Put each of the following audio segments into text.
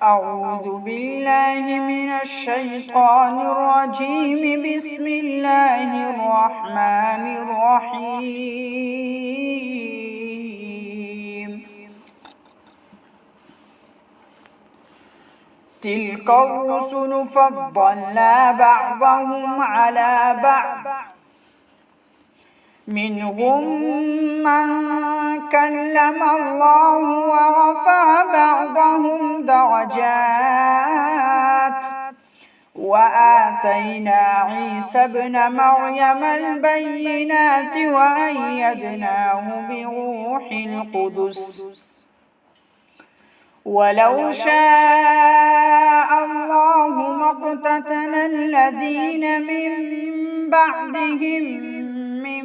أعوذ بالله من الشيطان الرجيم. بسم الله الرحمن الرحيم. تلك الرسل فضلنا بعضهم على بعض، منهم من كلم الله ورفع بعضهم درجات، وآتينا عيسى ابن مريم البينات وأيدناه بروح القدس. ولو شاء الله ما اقتتل الذين من بعدهم من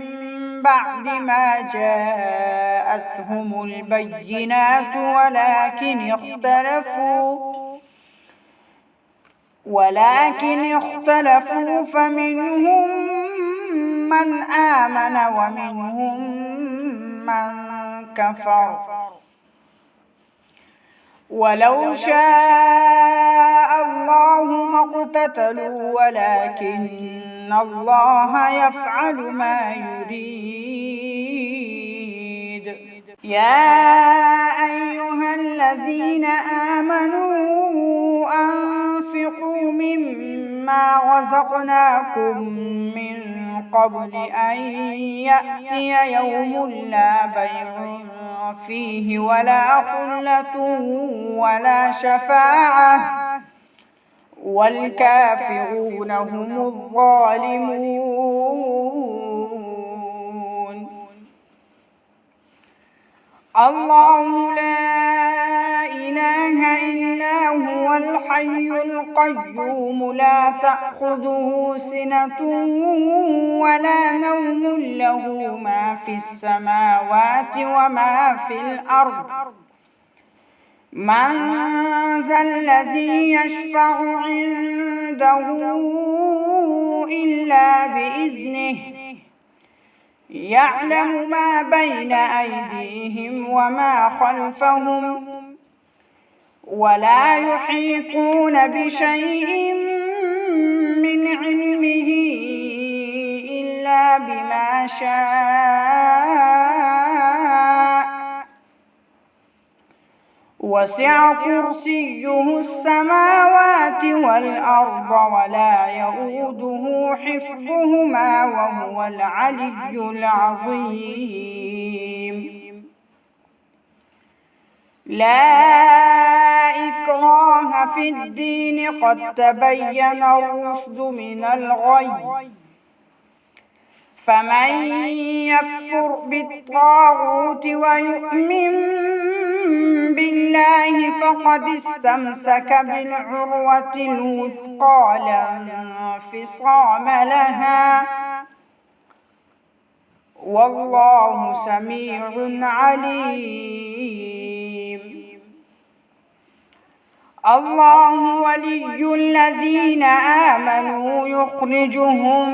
بعد ما جاءتهم البينات ولكن اختلفوا فمنهم من آمن ومنهم من كفر. ولو شاء الله ما اقتتلوا ولكن الله يفعل ما يريد. يا أيها الذين آمنوا أنفقوا مما رزقناكم من قبل أن يأتي يوم لا بيع فيه ولا خلة ولا شفاعة والكافرون هم الظالمون. الله لا إله إلا هو الحي القيوم لا تأخذه سنة ولا نوم له ما في السماوات وما في الأرض. من ذا الذي يشفع عنده إلا بإذنه، يعلم ما بين أيديهم وما خلفهم ولا يحيطون بشيء من علمه إلا بما شاء. وسع كرسيه السماوات والأرض ولا يئوده حفظهما وهو العلي العظيم. لا إكراه في الدين قد تبين الرشد من الغي، فمن يكفر بالطاغوت ويؤمن بالله فقد استمسك بالعروة الوثقى لا انفصام لها، والله سميع عليم. الله ولي الذين آمنوا يخرجهم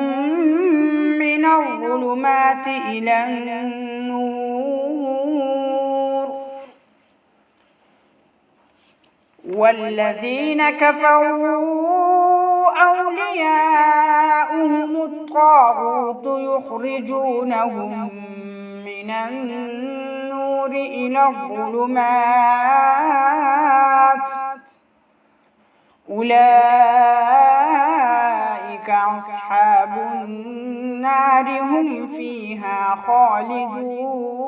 من الظلمات إلى النور، والذين كفروا أولياؤهم الطاغوت يخرجونهم من النور إلى الظلمات، أولئك أصحاب النار هم فيها خالدون.